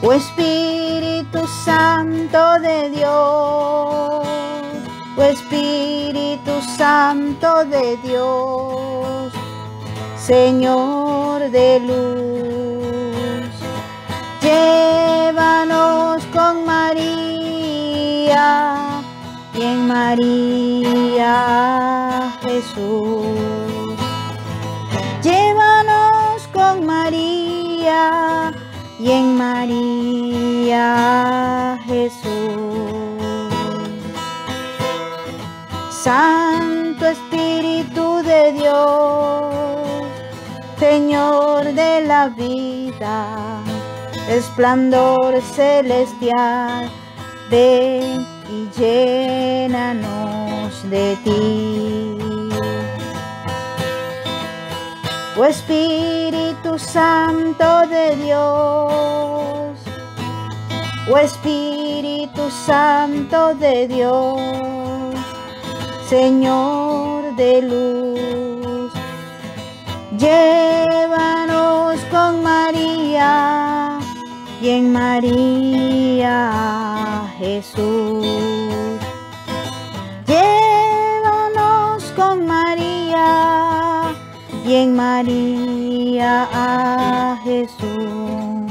Oh Espíritu Santo de Dios, oh Espíritu Santo de Dios, Señor de luz, llévanos con María y en María Jesús. Llévanos con María y en María Jesús. Santo Espíritu de Dios, Señor de la vida, resplandor celestial, ven y llénanos de ti. Oh Espíritu Santo de Dios, oh Espíritu Santo de Dios, Señor de luz, llévanos con María y en María Jesús. Llévanos con María y en María a Jesús.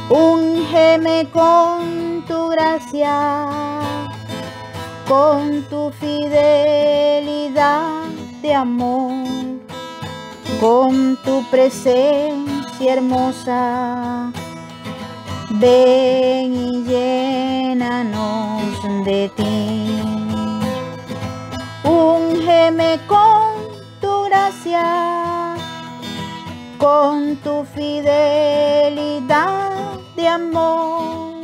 Úngeme con tu gracia, con tu fidelidad de amor, con tu presencia hermosa, ven y llénanos de ti. Úngeme con tu gracia, con tu fidelidad de amor,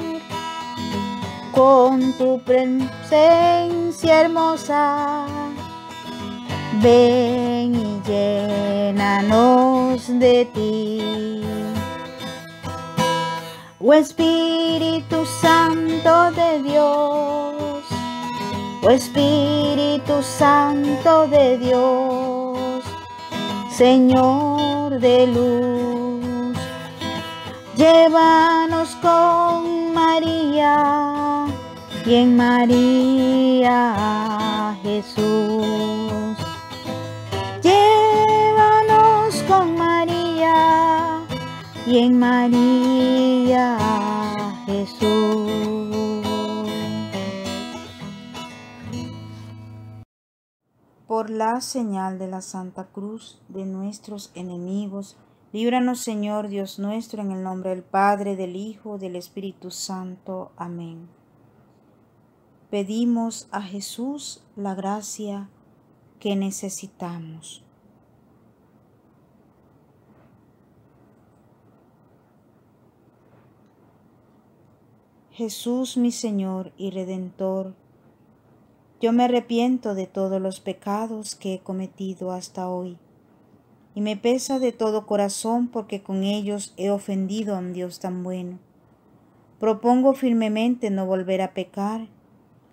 con tu presencia hermosa, ven y llénanos de ti. Oh Espíritu Santo de Dios, oh Espíritu Santo de Dios, Señor de luz, llévanos con María y en María Jesús. Llévanos con María y en María Jesús. Por la señal de la Santa Cruz de nuestros enemigos, líbranos, Señor Dios nuestro, en el nombre del Padre, del Hijo, del Espíritu Santo. Amén. Pedimos a Jesús la gracia que necesitamos. Jesús, mi Señor y Redentor, yo me arrepiento de todos los pecados que he cometido hasta hoy, y me pesa de todo corazón porque con ellos he ofendido a un Dios tan bueno. Propongo firmemente no volver a pecar,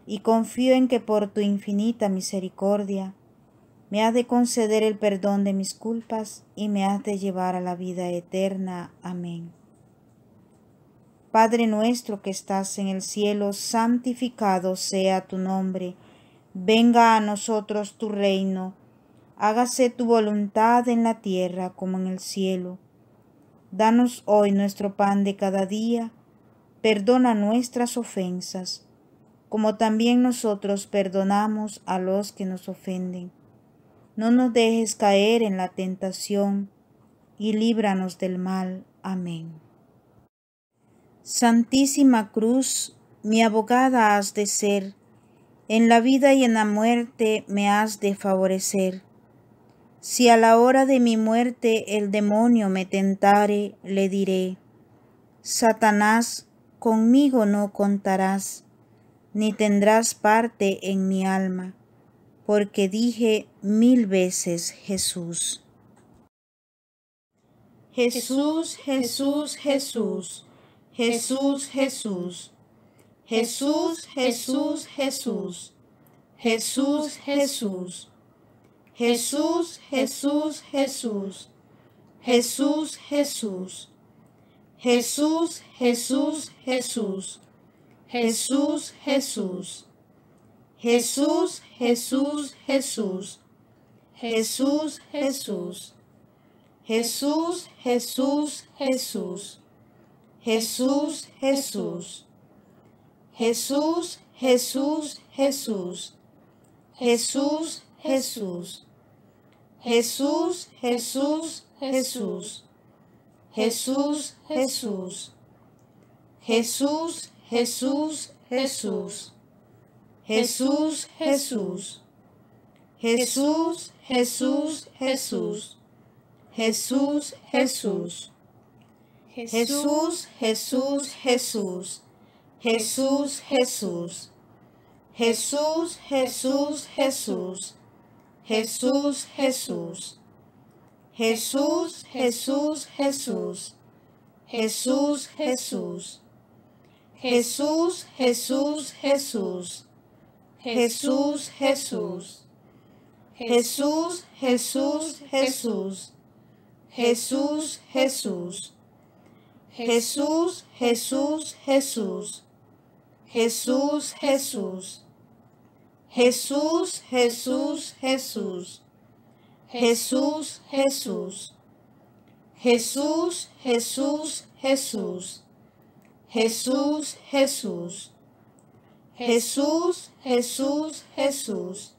y confío en que por tu infinita misericordia me has de conceder el perdón de mis culpas y me has de llevar a la vida eterna. Amén. Padre nuestro que estás en el cielo, santificado sea tu nombre. Venga a nosotros tu reino. Hágase tu voluntad en la tierra como en el cielo. Danos hoy nuestro pan de cada día. Perdona nuestras ofensas, como también nosotros perdonamos a los que nos ofenden. No nos dejes caer en la tentación, y líbranos del mal. Amén. Santísima Cruz, mi abogada has de ser, en la vida y en la muerte me has de favorecer. Si a la hora de mi muerte el demonio me tentare, le diré: Satanás, conmigo no contarás, ni tendrás parte en mi alma, porque dije 1000 veces Jesús. Jesús, Jesús, Jesús, Jesús, Jesús, Jesús, Jesús, Jesús, Jesús, Jesús, Jesús, Jesús, Jesús, Jesús, Jesús. Jesús, Jesús, Jesús. Jesús, Jesús. Jesús, Jesús, Jesús. Jesús, Jesús. Jesús, Jesús, Jesús. Jesús, Jesús. Jesús, Jesús, Jesús. Jesús, Jesús. Jesús, Jesús, Jesús. Jesús, Jesús. Jesús, Jesús, Jesús. Jesús, Jesús. Jesús, Jesús, Jesús. Jesús, Jesús. Jesús, Jesús, Jesús. Jesús, Jesús. Jesús, Jesús, Jesús. Jesús, Jesús. Jesús, Jesús, Jesús. Jesús, Jesús. Jesús, Jesús, Jesús. Jesús, Jesús. Jesús, Jesús, Jesús. Jesús, Jesús. Jesús, Jesús, Jesús. Jesús, Jesús. Jesús, Jesús, Jesús. Jesús, Jesús. Jesús, Jesús, Jesús. Jesús, Jesús. Jesús, Jesús, Jesús.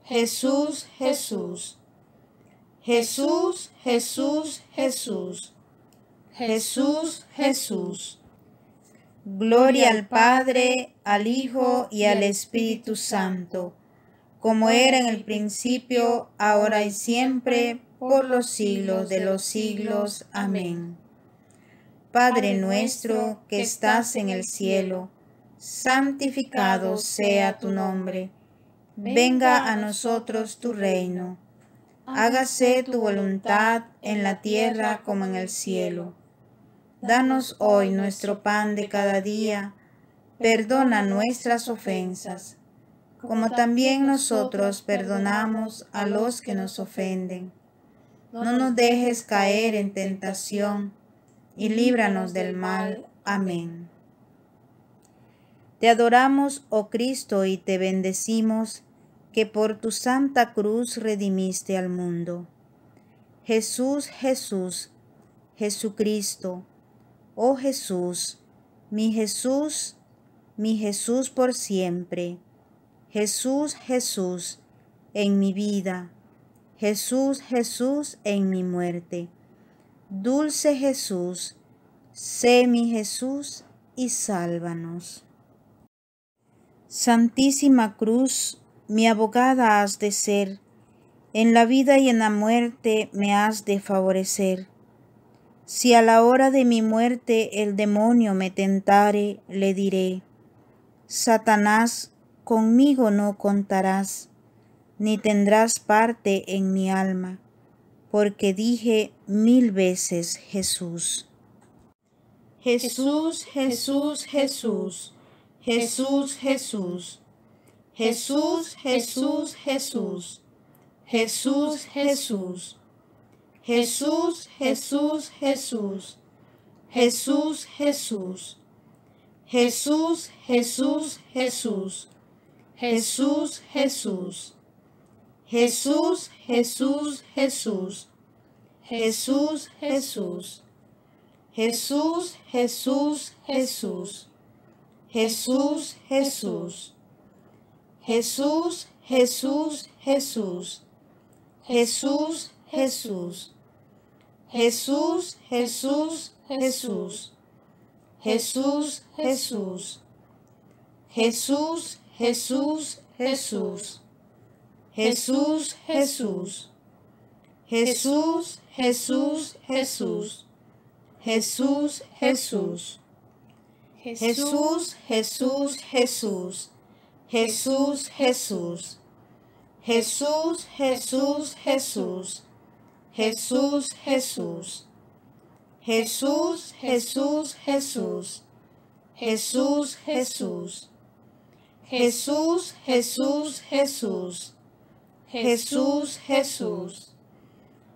Jesús, Jesús. Jesús, Jesús, Jesús. Jesús, Jesús. Gloria al Padre, al Hijo y al Espíritu Santo, como era en el principio, ahora y siempre, por los siglos de los siglos. Amén. Padre nuestro que estás en el cielo, santificado sea tu nombre. Venga a nosotros tu reino. Hágase tu voluntad en la tierra como en el cielo. Danos hoy nuestro pan de cada día. Perdona nuestras ofensas, como también nosotros perdonamos a los que nos ofenden. No nos dejes caer en tentación, y líbranos del mal. Amén. Te adoramos, oh Cristo, y te bendecimos, que por tu santa cruz redimiste al mundo. Jesús, Jesús, Jesucristo, oh Jesús, mi Jesús por siempre. Jesús, Jesús, en mi vida. Jesús, Jesús, en mi muerte. Dulce Jesús, sé mi Jesús y sálvanos. Santísima Cruz, mi abogada has de ser, en la vida y en la muerte me has de favorecer. Si a la hora de mi muerte el demonio me tentare, le diré: Satanás, conmigo no contarás, ni tendrás parte en mi alma, porque dije 1000 veces Jesús. Jesús, Jesús, Jesús. Jesús, Jesús. Jesús, Jesús, Jesús. Jesús, Jesús. Jesús, Jesús, Jesús. Jesús, Jesús. Jesús, Jesús, Jesús. Jesús, Jesús. Jesús, Jesús, Jesús. Jesús, Jesús. Jesús, Jesús, Jesús. Jesús, Jesús. Jesús, Jesús, Jesús. Jesús, Jesús. Jesús, Jesús, Jesús. Jesús, Jesús. Jesús, Jesús, Jesús. Jesús, Jesús. Jesús, Jesús, Jesús. Jesús, Jesús. Jesús, Jesús, Jesús. Jesús, Jesús. Jesús, Jesús, Jesús. Jesús, Jesús. Jesús, Jesús, Jesús. Jesús, Jesús. Jesús, Jesús, Jesús. Jesús, Jesús.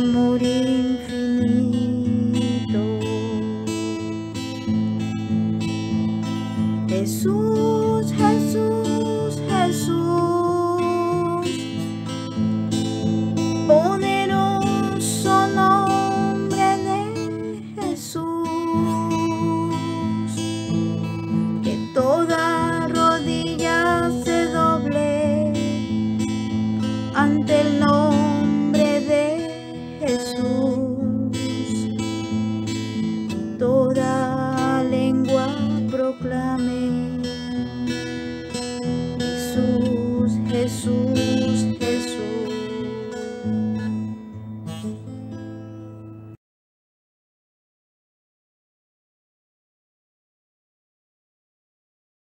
morir